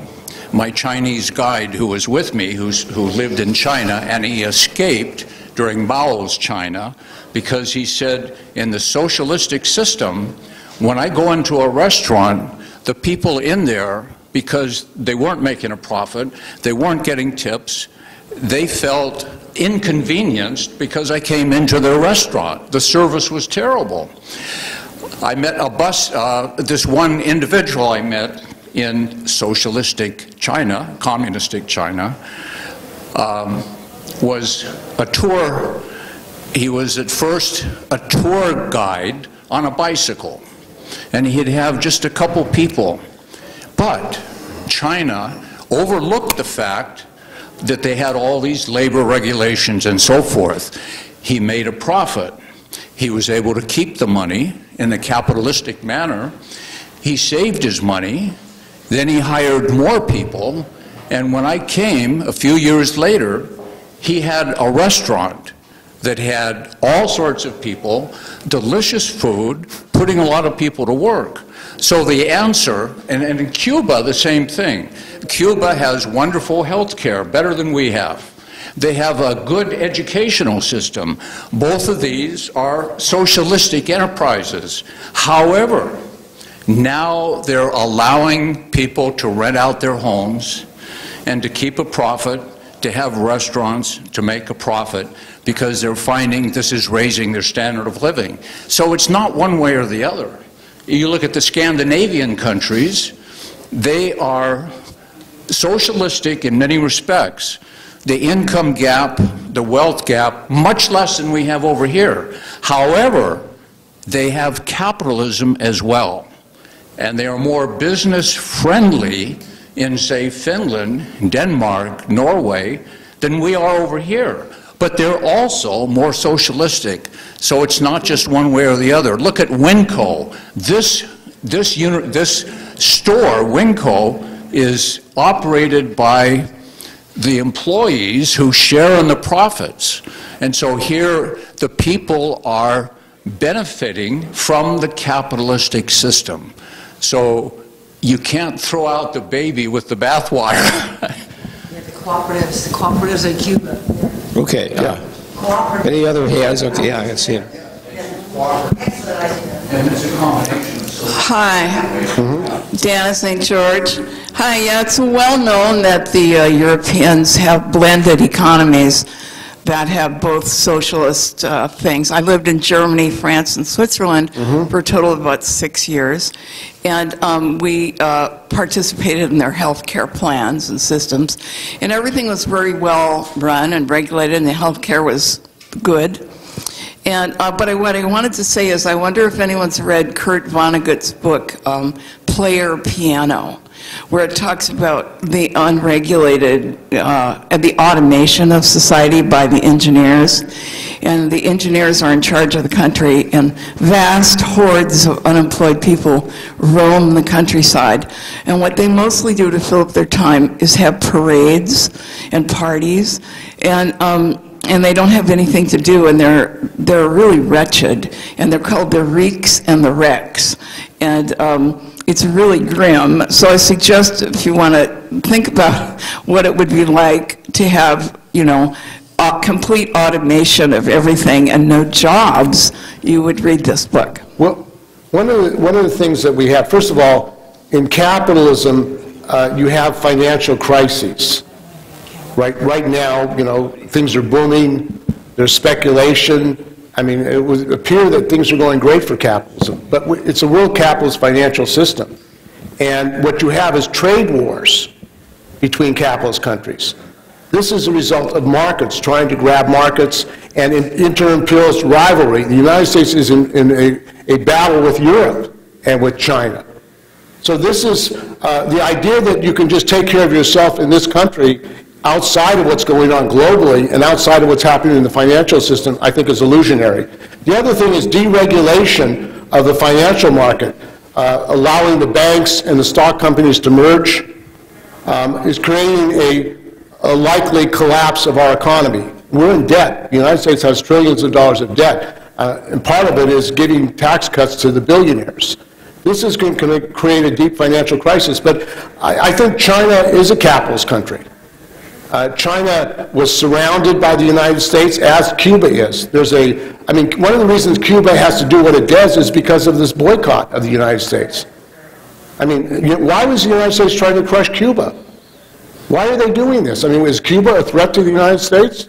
my Chinese guide who was with me, who lived in China, and he escaped during Mao's China because he said, in the socialistic system, when I go into a restaurant, the people in there, because they weren't making a profit, they weren't getting tips, they felt inconvenienced because I came into their restaurant. The service was terrible. I met this one individual I met in socialistic China, communistic China, was a tour. He was at first a tour guide on a bicycle, and he'd have just a couple people. But China overlooked the fact that they had all these labor regulations and so forth. He made a profit. He was able to keep the money in a capitalistic manner. He saved his money. Then he hired more people, and when I came a few years later, he had a restaurant that had all sorts of people, delicious food, putting a lot of people to work. So the answer, and in Cuba, the same thing. Cuba has wonderful health care, better than we have. They have a good educational system. Both of these are socialistic enterprises. However, now they're allowing people to rent out their homes and to keep a profit, to have restaurants, to make a profit, because they're finding this is raising their standard of living. So it's not one way or the other. You look at the Scandinavian countries, they are socialistic in many respects. The income gap, the wealth gap, much less than we have over here. However, they have capitalism as well. And they are more business friendly in, say, Finland, Denmark, Norway, than we are over here. But they're also more socialistic. So it's not just one way or the other. Look at Winco. This store, Winco, is operated by the employees who share in the profits. And so here the people are benefiting from the capitalistic system. So you can't throw out the baby with the bathwater. Yeah, the cooperatives in Cuba. Okay. Any other hands? Okay, yeah, I can see it. Hi, Dana St. George. Hi, yeah, it's well known that the Europeans have blended economies that have both socialist things. I lived in Germany, France, and Switzerland for a total of about 6 years, and we participated in their health care plans and systems, and everything was very well run and regulated, and the health care was good. And but what I wanted to say is, I wonder if anyone's read Kurt Vonnegut's book, Player Piano, where it talks about the unregulated, the automation of society by the engineers. And the engineers are in charge of the country, and vast hordes of unemployed people roam the countryside. And what they mostly do to fill up their time is have parades and parties, and they don't have anything to do, and they're really wretched, and they're called the Reeks and the Wrecks. And it's really grim. So I suggest, if you want to think about what it would be like to have, you know, complete automation of everything and no jobs, you would read this book. Well, one of the things that we have, first of all, in capitalism, you have financial crises. Right now, you know, things are booming. There's speculation. I mean, it would appear that things are going great for capitalism, but it's a world capitalist financial system. And what you have is trade wars between capitalist countries. This is a result of markets trying to grab markets and inter-imperialist rivalry. The United States is in a battle with Europe and with China. So this is the idea that you can just take care of yourself in this country outside of what's going on globally and outside of what's happening in the financial system, I think is illusionary. The other thing is deregulation of the financial market, allowing the banks and the stock companies to merge, is creating a likely collapse of our economy. We're in debt. The United States has trillions of dollars of debt, and part of it is giving tax cuts to the billionaires. This is going to create a deep financial crisis, but I think China is a capitalist country. China was surrounded by the United States, as Cuba is. I mean, one of the reasons Cuba has to do what it does is because of this boycott of the United States. I mean, why was the United States trying to crush Cuba? Why are they doing this? I mean, is Cuba a threat to the United States?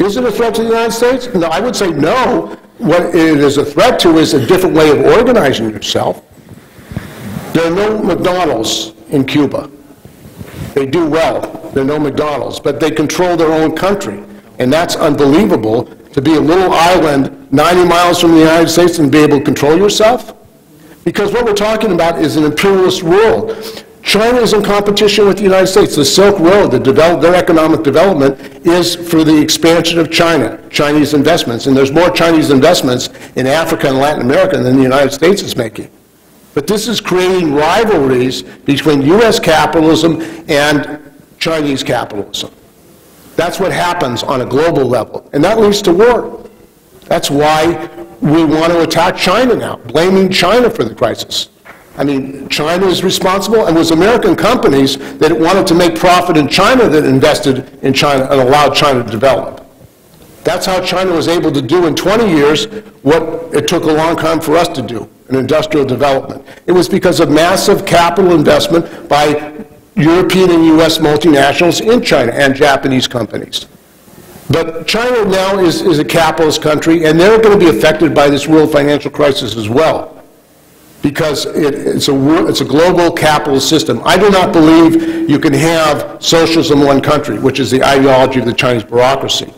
Is it a threat to the United States? No, I would say no. What it is a threat to is a different way of organizing yourself. There are no McDonald's in Cuba. They do well. There are no McDonald's, but they control their own country. And that's unbelievable, to be a little island 90 miles from the United States and be able to control yourself. Because what we're talking about is an imperialist world. China is in competition with the United States. The Silk Road, their economic development is for the expansion of China, Chinese investments. And there's more Chinese investments in Africa and Latin America than the United States is making. But this is creating rivalries between U.S. capitalism and Chinese capitalism. That's what happens on a global level, and that leads to war. That's why we want to attack China now, blaming China for the crisis. I mean, China is responsible, and it was American companies that wanted to make profit in China that invested in China and allowed China to develop. That's how China was able to do in 20 years what it took a long time for us to do, an industrial development. It was because of massive capital investment by European and U.S. multinationals in China and Japanese companies. But China now is a capitalist country, and they're going to be affected by this world financial crisis as well, because it's a global capitalist system. I do not believe you can have socialism in one country, which is the ideology of the Chinese bureaucracy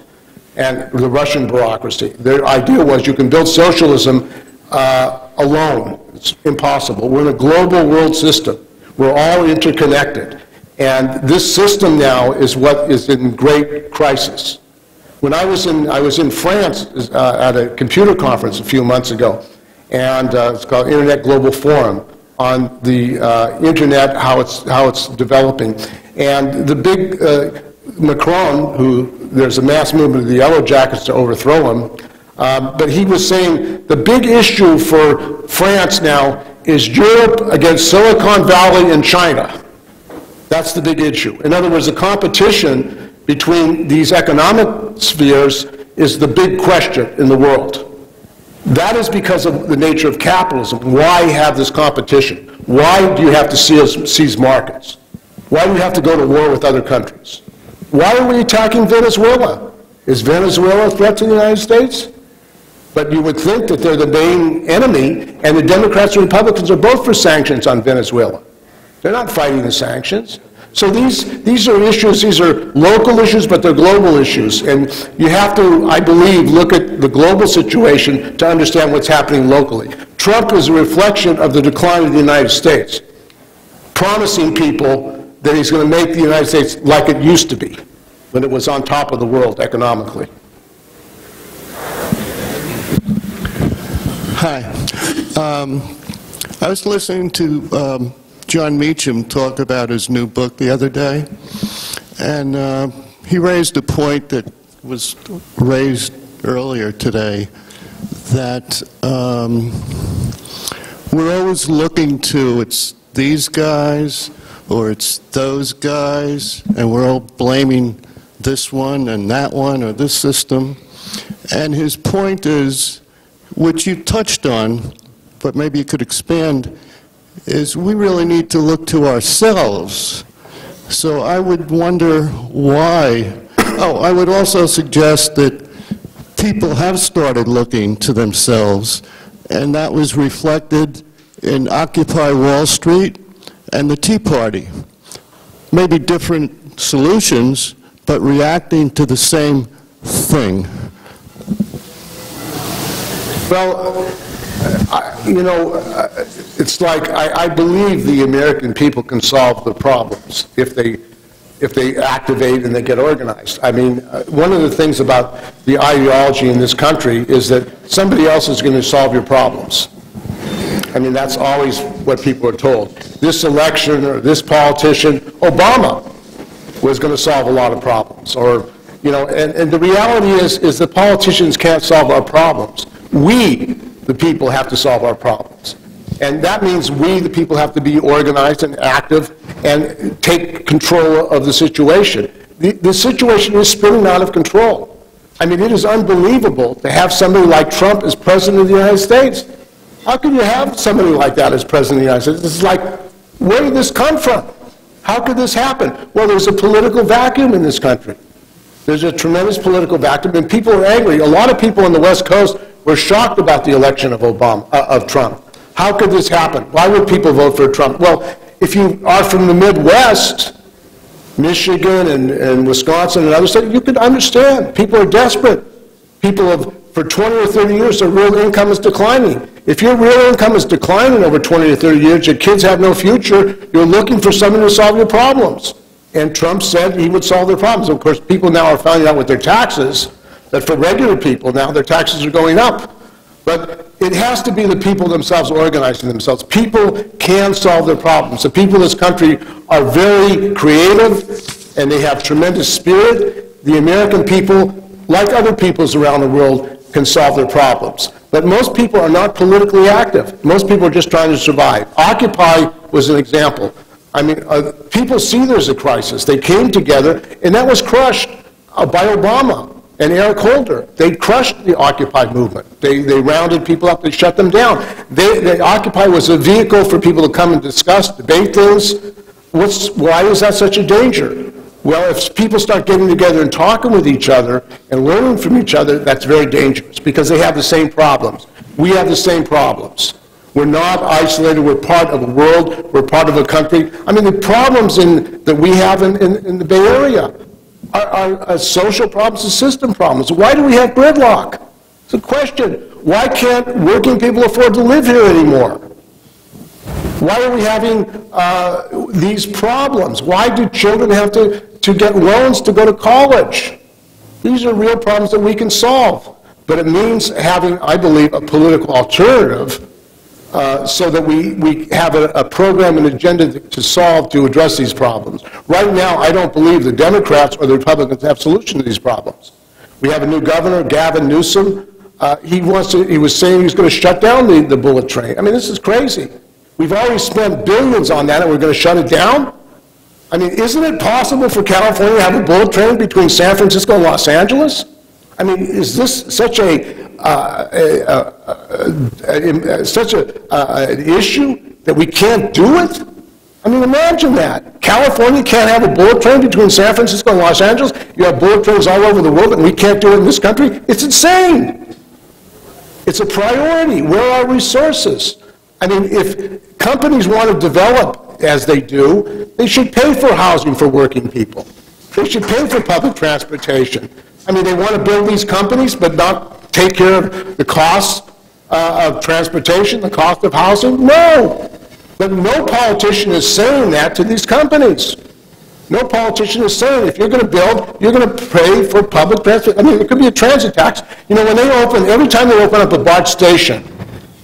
and the Russian bureaucracy. Their idea was you can build socialism alone. It's impossible. We're in a global world system. We're all interconnected. And this system now is what is in great crisis. When I was in France at a computer conference a few months ago, and it's called Internet Global Forum on the Internet, how it's developing. And the big Macron, who there's a mass movement of the Yellow Jackets to overthrow him, but he was saying the big issue for France now is Europe against Silicon Valley and China. That's the big issue. In other words, the competition between these economic spheres is the big question in the world. That is because of the nature of capitalism. Why have this competition? Why do you have to seize markets? Why do you have to go to war with other countries? Why are we attacking Venezuela? Is Venezuela a threat to the United States? But you would think that they're the main enemy, and the Democrats and Republicans are both for sanctions on Venezuela. They're not fighting the sanctions. So these are issues, these are local issues, but they're global issues. And you have to, I believe, look at the global situation to understand what's happening locally. Trump is a reflection of the decline of the United States, promising people that he's going to make the United States like it used to be, when it was on top of the world economically. Hi. I was listening to John Meacham talk about his new book the other day, and he raised a point that was raised earlier today, that we're always looking to, it's these guys or it's those guys, and we're all blaming this one and that one or this system. And his point is, which you touched on, but maybe you could expand, is we really need to look to ourselves. So I would wonder why. Oh, I would also suggest that people have started looking to themselves, and that was reflected in Occupy Wall Street and the Tea Party. Maybe different solutions, but reacting to the same thing. Well, it's like I believe the American people can solve the problems if they activate and they get organized. I mean, one of the things about the ideology in this country is that somebody else is going to solve your problems. I mean, that's always what people are told. This election or this politician, Obama, was going to solve a lot of problems. Or, and the reality is the politicians can't solve our problems. We, the people, have to solve our problems. And that means we, the people, have to be organized and active and take control of the situation. The situation is spinning out of control. I mean, it is unbelievable to have somebody like Trump as president of the United States. How can you have somebody like that as president of the United States? It's like, where did this come from? How could this happen? Well, there's a political vacuum in this country. There's a tremendous political vacuum, and people are angry. A lot of people on the West Coast were shocked about the election of Trump. How could this happen? Why would people vote for Trump? Well, if you are from the Midwest, Michigan and Wisconsin and other states, you could understand. People are desperate. People have, for 20 or 30 years, their real income is declining. If your real income is declining over 20 or 30 years, your kids have no future, you're looking for someone to solve your problems. And Trump said he would solve their problems. Of course, people now are finding out with their taxes that for regular people now their taxes are going up. But It has to be the people themselves organizing themselves. People can solve their problems. The people in this country are very creative, and they have tremendous spirit. The American people, like other peoples around the world, can solve their problems. But most people are not politically active. Most people are just trying to survive. Occupy was an example. I mean, people see there's a crisis. They came together, and that was crushed by Obama and Eric Holder. They crushed the Occupy movement. They rounded people up. They shut them down. Occupy was a vehicle for people to come and discuss, debate things. Why is that such a danger? Well, if people start getting together and talking with each other and learning from each other, that's very dangerous because they have the same problems. We have the same problems. We're not isolated. We're part of a world. We're part of a country. I mean, the problems that we have in the Bay Area are social problems and system problems. Why do we have gridlock? It's a question. Why can't working people afford to live here anymore? Why are we having these problems? Why do children have to get loans to go to college? These are real problems that we can solve. But it means having, I believe, a political alternative so that we have a program and agenda to address these problems. Right now, I don't believe the Democrats or the Republicans have solutions to these problems. We have a new governor, Gavin Newsom. He was saying he's going to shut down the bullet train. I mean, this is crazy. We've already spent billions on that, and we're going to shut it down? I mean, isn't it possible for California to have a bullet train between San Francisco and Los Angeles? I mean, is this such an issue that we can't do it? I mean, imagine that. California can't have a bullet train between San Francisco and Los Angeles. You have bullet trains all over the world, and we can't do it in this country? It's insane. It's a priority. Where are our resources? I mean, if companies want to develop as they do, they should pay for housing for working people. They should pay for public transportation. I mean, they want to build these companies but not take care of the costs of transportation, the cost of housing? No. But no politician is saying that to these companies. No politician is saying if you're going to build, you're going to pay for public transport. I mean, it could be a transit tax. You know, every time they open up a BART station,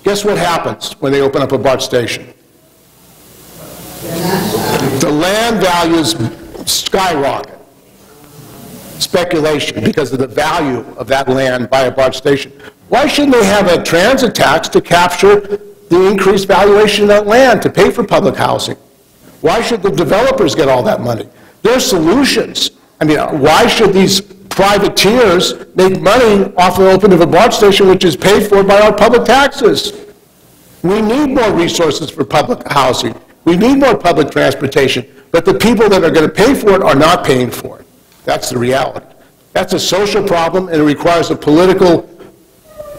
guess what happens when they open up a BART station? The land values skyrocket. Speculation because of the value of that land by a BART station. Why shouldn't they have a transit tax to capture the increased valuation of that land to pay for public housing? Why should the developers get all that money? There are solutions. I mean, why should these privateers make money off the opening of a BART station which is paid for by our public taxes? We need more resources for public housing. We need more public transportation. But the people that are going to pay for it are not paying for it. That's the reality. That's a social problem, and it requires a political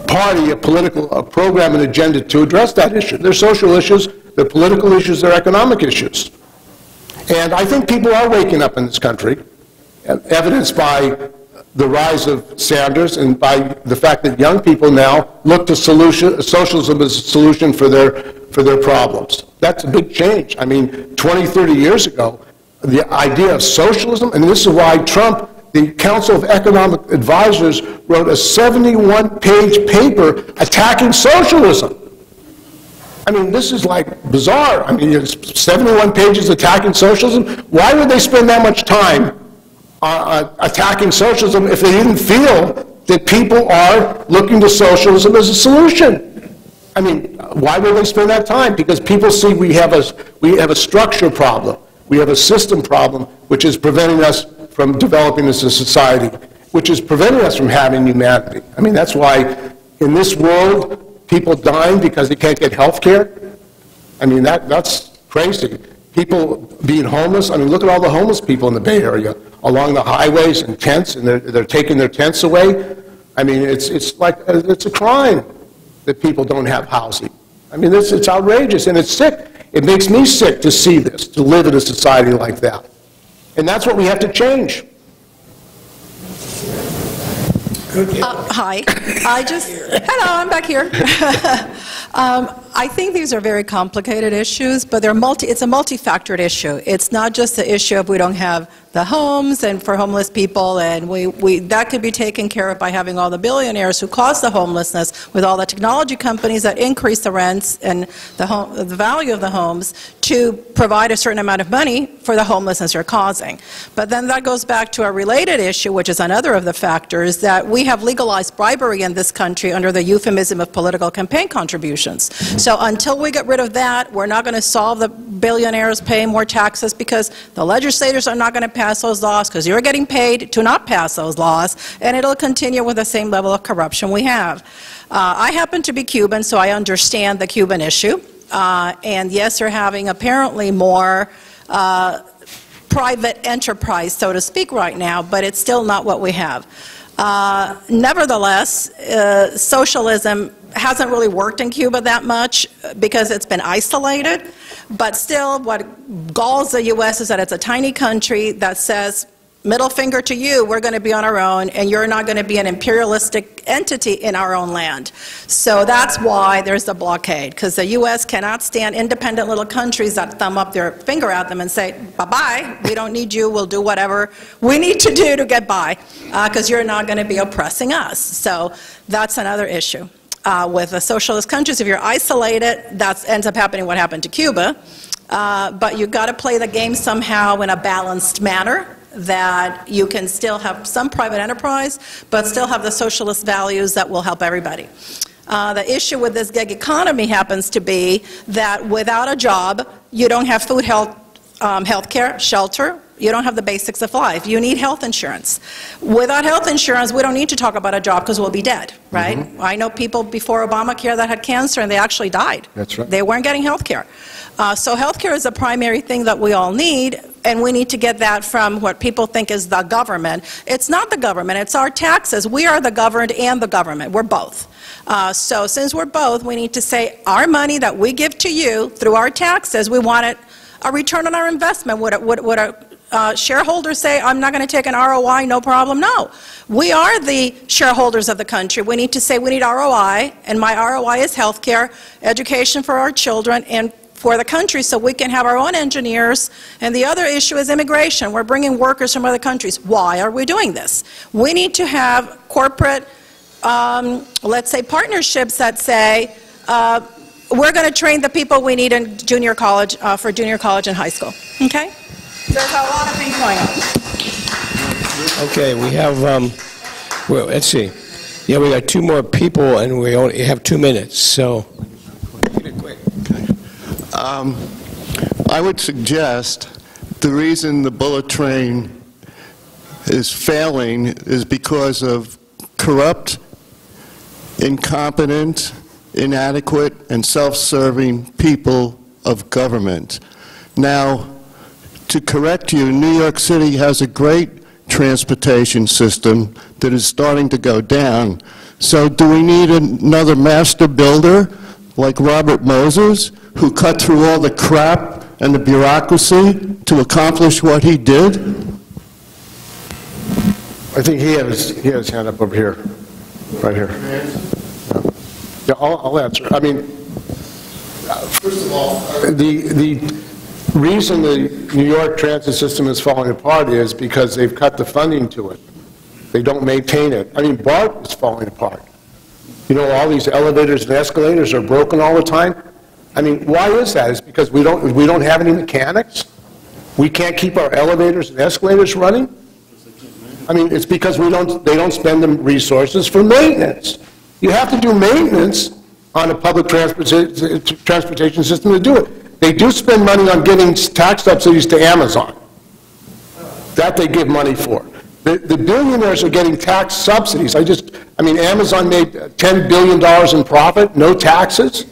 party, a program and agenda to address that issue. They're social issues, they're political issues, they're economic issues. And I think people are waking up in this country, evidenced by the rise of Sanders and by the fact that young people now look to socialism as a solution for their problems. That's a big change. I mean, 20, 30 years ago, the idea of socialism, and this is why Trump, the Council of Economic Advisors, wrote a 71-page paper attacking socialism. I mean, this is like bizarre. I mean, 71 pages attacking socialism. Why would they spend that much time attacking socialism if they didn't feel that people are looking to socialism as a solution? I mean, why would they spend that time? Because people see we have a structure problem. We have a system problem which is preventing us from developing as a society, which is preventing us from having humanity. I mean, that's why in this world, people dying because they can't get health care. I mean, that's crazy. People being homeless. I mean, look at all the homeless people in the Bay Area along the highways and tents, and they're taking their tents away. I mean, it's like it's a crime that people don't have housing. I mean, it's outrageous, and it's sick. It makes me sick to see this, to live in a society like that. And that's what we have to change. Hi. Hello, I'm back here. I think these are very complicated issues, but it's a multi-factored issue. It's not just the issue of we don't have the homes and for homeless people, and that could be taken care of by having all the billionaires who cause the homelessness with all the technology companies that increase the rents and the value of the homes to provide a certain amount of money for the homelessness you're causing. But then that goes back to a related issue, which is another of the factors, that we have legalized bribery in this country under the euphemism of political campaign contributions. So until we get rid of that, we're not going to solve the billionaires paying more taxes, because the legislators are not going to pass those laws because you're getting paid to not pass those laws, and it'll continue with the same level of corruption we have. I happen to be Cuban, so I understand the Cuban issue. And yes, they're having apparently more private enterprise, so to speak, right now, but it's still not what we have. Nevertheless, socialism hasn't really worked in Cuba that much because it's been isolated, but still what galls the U.S. is that it's a tiny country that says, middle finger to you, we're going to be on our own, and you're not going to be an imperialistic entity in our own land. So that's why there's the blockade, because the U.S. cannot stand independent little countries that thumb up their finger at them and say, bye-bye, we don't need you, we'll do whatever we need to do to get by, because you're not going to be oppressing us. So that's another issue. With the socialist countries, if you're isolated, that ends up happening what happened to Cuba. But you've got to play the game somehow in a balanced manner, that you can still have some private enterprise, but still have the socialist values that will help everybody. The issue with this gig economy happens to be that without a job, you don't have food, health care, shelter. You don't have the basics of life. You need health insurance. Without health insurance, we don't need to talk about a job because we'll be dead, right? Mm-hmm. I know people before Obamacare that had cancer and they actually died. That's right. They weren't getting health care. So health care is a primary thing that we all need, and we need to get that from what people think is the government. It's not the government, it's our taxes. We are the governed and the government. We're both. So since we're both, we need to say our money that we give to you through our taxes, we want it a return on our investment. Would a shareholder say, I'm not going to take an ROI, no problem? No. We are the shareholders of the country. We need to say we need ROI, and my ROI is health care, education for our children, and for the country, so we can have our own engineers. And the other issue is immigration. We're bringing workers from other countries. Why are we doing this? We need to have corporate, let's say, partnerships that say, we're going to train the people we need in junior college, for junior college and high school. Okay? There's a lot of things going on. Okay, we have, well, let's see. Yeah, we got two more people, and we only have 2 minutes, so keep it quick. I would suggest the reason the bullet train is failing is because of corrupt, incompetent, inadequate, and self-serving people of government. Now, to correct you, New York City has a great transportation system that is starting to go down. So do we need another master builder like Robert Moses, who cut through all the crap and the bureaucracy to accomplish what he did? I think he had his hand up over here, right here. Yeah, I'll answer. I mean, first of all, the reason the New York transit system is falling apart is because they've cut the funding to it. They don't maintain it. I mean, BART is falling apart. You know, all these elevators and escalators are broken all the time. I mean, why is that? It's because we don't have any mechanics. We can't keep our elevators and escalators running. I mean, it's because they don't spend the resources for maintenance. You have to do maintenance on a public transportation system to do it. They do spend money on getting tax subsidies to Amazon. That they give money for. The billionaires are getting tax subsidies. I mean, Amazon made $10 billion in profit, no taxes.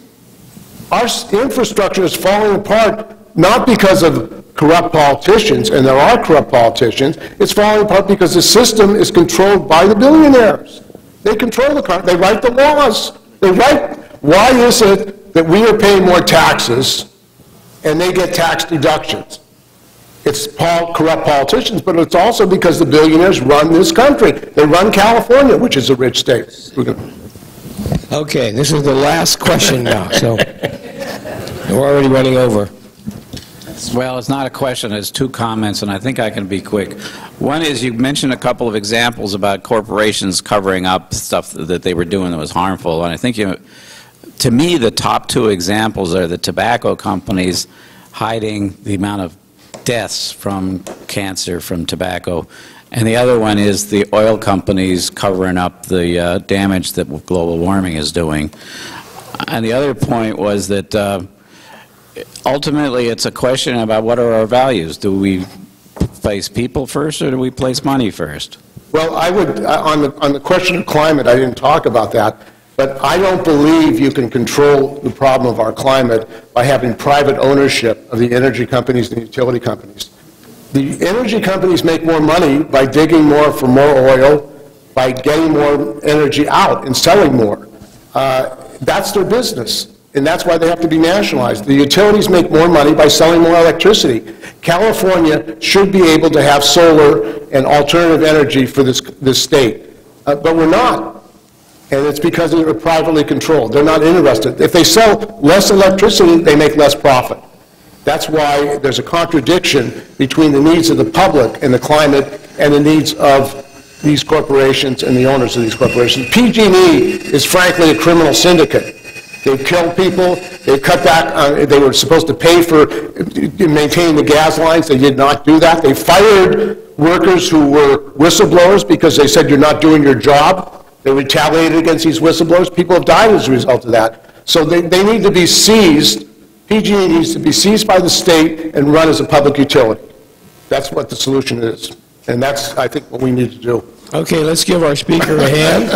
Our infrastructure is falling apart, not because of corrupt politicians, and there are corrupt politicians. It's falling apart because the system is controlled by the billionaires. They control the country. They write the laws. Why is it that we are paying more taxes and they get tax deductions? It's corrupt politicians, but it's also because the billionaires run this country. They run California, which is a rich state. Okay, this is the last question now, so we're already running over. Well, it's not a question, it's two comments, and I think I can be quick. One is you mentioned a couple of examples about corporations covering up stuff that they were doing that was harmful, and I think to me the top two examples are the tobacco companies hiding the amount of deaths from cancer from tobacco, and the other one is the oil companies covering up the damage that global warming is doing. And the other point was that ultimately, it's a question about what are our values. Do we place people first, or do we place money first? Well, I would, on the question of climate, I didn't talk about that, but I don't believe you can control the problem of our climate by having private ownership of the energy companies and the utility companies. The energy companies make more money by digging more for more oil, by getting more energy out and selling more. That's their business. And that's why they have to be nationalized. The utilities make more money by selling more electricity. California should be able to have solar and alternative energy for this state. But we're not. And it's because they're privately controlled. They're not interested. If they sell less electricity, they make less profit. That's why there's a contradiction between the needs of the public and the climate and the needs of these corporations and the owners of these corporations. PG&E is frankly a criminal syndicate. They've killed people, they've cut back, they were supposed to pay for maintaining the gas lines, they did not do that. They fired workers who were whistleblowers because they said you're not doing your job. They retaliated against these whistleblowers. People have died as a result of that. So they need to be seized, PG&E needs to be seized by the state and run as a public utility. That's what the solution is. And that's, I think, what we need to do. Okay, let's give our speaker a hand.